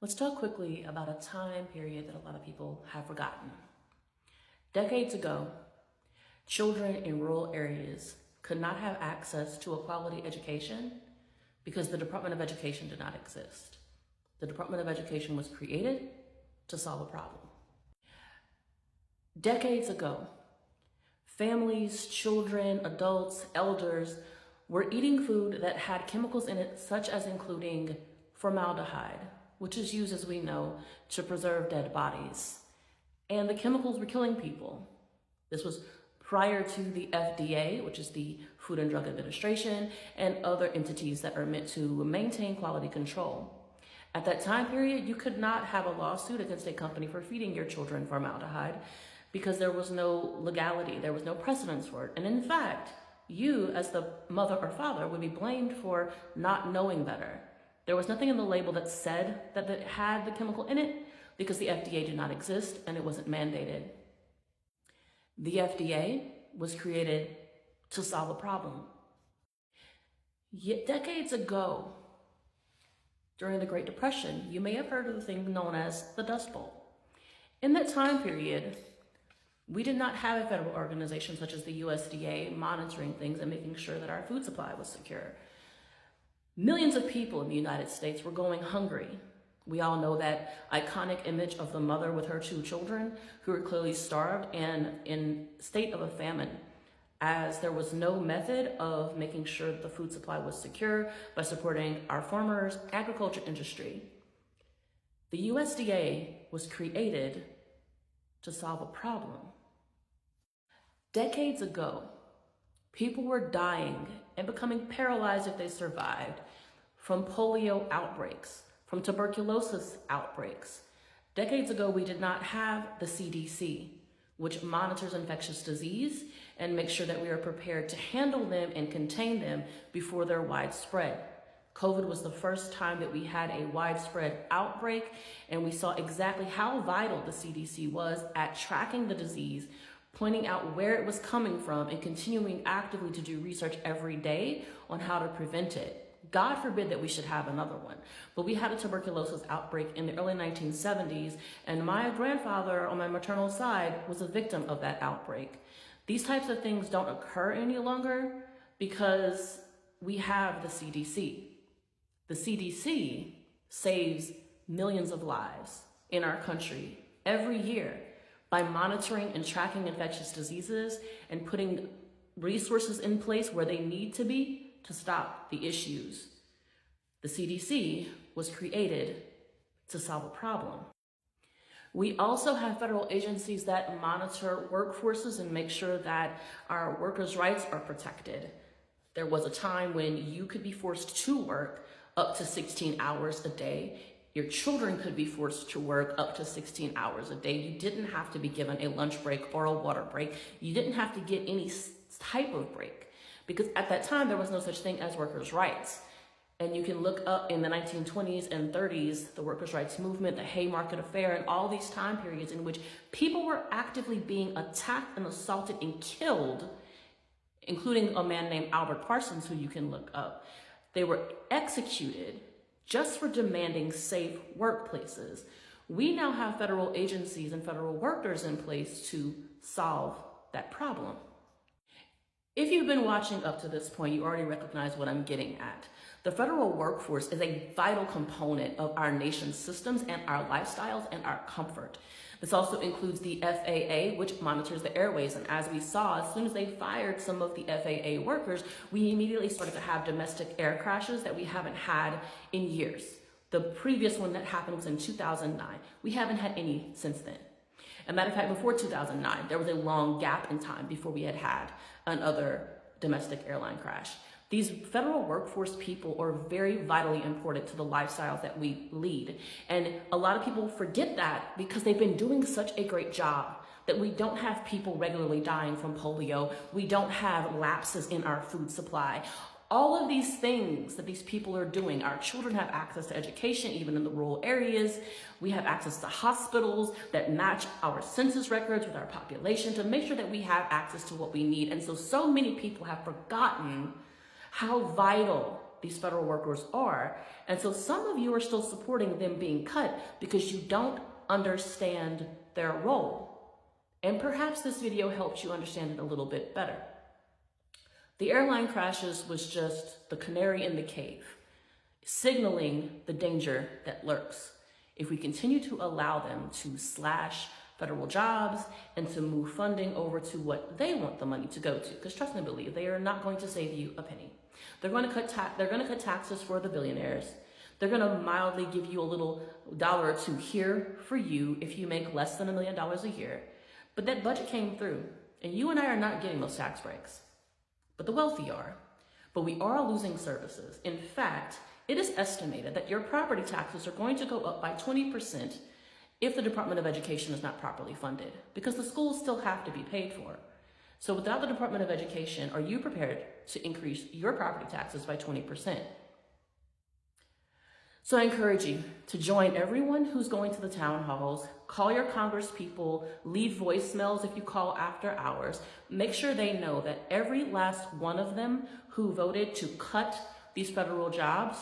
Let's talk quickly about a time period that a lot of people have forgotten. Decades ago, children in rural areas could not have access to a quality education because the Department of Education did not exist. The Department of Education was created to solve a problem. Decades ago, families, children, adults, elders were eating food that had chemicals in it, such as including formaldehyde, which is used, as we know, to preserve dead bodies. And the chemicals were killing people. This was prior to the FDA, which is the Food and Drug Administration, and other entities that are meant to maintain quality control. At that time period, you could not have a lawsuit against a company for feeding your children formaldehyde because there was no legality, there was no precedence for it. And in fact, you as the mother or father would be blamed for not knowing better. There was nothing in the label that said that it had the chemical in it because the FDA did not exist and it wasn't mandated. The FDA was created to solve a problem. Yet decades ago, during the Great Depression, you may have heard of the thing known as the Dust Bowl. In that time period, we did not have a federal organization such as the USDA monitoring things and making sure that our food supply was secure. Millions of people in the United States were going hungry. We all know that iconic image of the mother with her two children who were clearly starved and in state of a famine, as there was no method of making sure that the food supply was secure by supporting our farmers' agriculture industry. The USDA was created to solve a problem. Decades ago, people were dying and becoming paralyzed if they survived from polio outbreaks, from tuberculosis outbreaks. Decades ago, we did not have the CDC, which monitors infectious disease and makes sure that we are prepared to handle them and contain them before they're widespread. COVID was the first time that we had a widespread outbreak, and we saw exactly how vital the CDC was at tracking the disease, pointing out where it was coming from, and continuing actively to do research every day on how to prevent it. God forbid that we should have another one. But we had a tuberculosis outbreak in the early 1970s, and my grandfather on my maternal side was a victim of that outbreak. These types of things don't occur any longer because we have the CDC. The CDC saves millions of lives in our country every year by monitoring and tracking infectious diseases and putting resources in place where they need to be to stop the issues. The CDC was created to solve a problem. We also have federal agencies that monitor workforces and make sure that our workers' rights are protected. There was a time when you could be forced to work up to 16 hours a day. Your children could be forced to work up to 16 hours a day. You didn't have to be given a lunch break or a water break. You didn't have to get any type of break because at that time there was no such thing as workers' rights. And you can look up in the 1920s and 30s, the workers' rights movement, the Haymarket Affair, and all these time periods in which people were actively being attacked and assaulted and killed, including a man named Albert Parsons, who you can look up. They were executed just for demanding safe workplaces. We now have federal agencies and federal workers in place to solve that problem. If you've been watching up to this point, you already recognize what I'm getting at. The federal workforce is a vital component of our nation's systems and our lifestyles and our comfort. This also includes the FAA, which monitors the airways. And as we saw, as soon as they fired some of the FAA workers, we immediately started to have domestic air crashes that we haven't had in years. The previous one that happened was in 2009. We haven't had any since then. As a matter of fact, before 2009, there was a long gap in time before we had another domestic airline crash. These federal workforce people are very vitally important to the lifestyles that we lead. And a lot of people forget that because they've been doing such a great job that we don't have people regularly dying from polio. We don't have lapses in our food supply. All of these things that these people are doing, our children have access to education, even in the rural areas. We have access to hospitals that match our census records with our population to make sure that we have access to what we need. And so many people have forgotten how vital these federal workers are. And so some of you are still supporting them being cut because you don't understand their role. And perhaps this video helps you understand it a little bit better. The airline crashes was just the canary in the cave, signaling the danger that lurks if we continue to allow them to slash federal jobs and to move funding over to what they want the money to go to. Because trust me, believe, they are not going to save you a penny. They're going to cut taxes for the billionaires. They're going to mildly give you a little dollar or two here for you if you make less than $1 million a year. But that budget came through, and you and I are not getting those tax breaks. But the wealthy are. But we are losing services. In fact, it is estimated that your property taxes are going to go up by 20% if the Department of Education is not properly funded, because the schools still have to be paid for. So without the Department of Education, are you prepared to increase your property taxes by 20%? So I encourage you to join everyone who's going to the town halls, call your Congress people, leave voicemails if you call after hours. Make sure they know that every last one of them who voted to cut these federal jobs,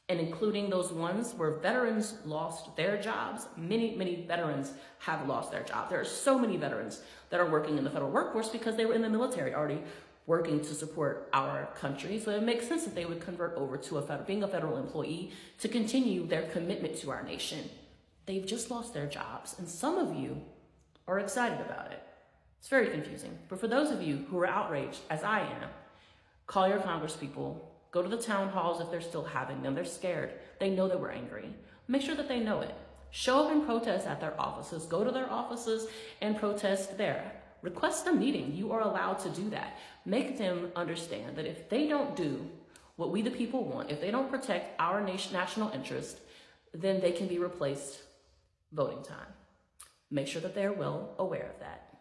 and including those ones where veterans lost their jobs, many veterans have lost their job. There are so many veterans that are working in the federal workforce because they were in the military already working to support our country. So it makes sense that they would convert over to being a federal employee to continue their commitment to our nation. They've just lost their jobs, and some of you are excited about it. It's very confusing. But for those of you who are outraged, as I am, call your Congress people, go to the town halls if they're still having them. They're scared. They know that we're angry. Make sure that they know it. Show up and protest at their offices. Go to their offices and protest there. Request a meeting. You are allowed to do that. Make them understand that if they don't do what we the people want, if they don't protect our national interest, then they can be replaced voting time. Make sure that they're well aware of that.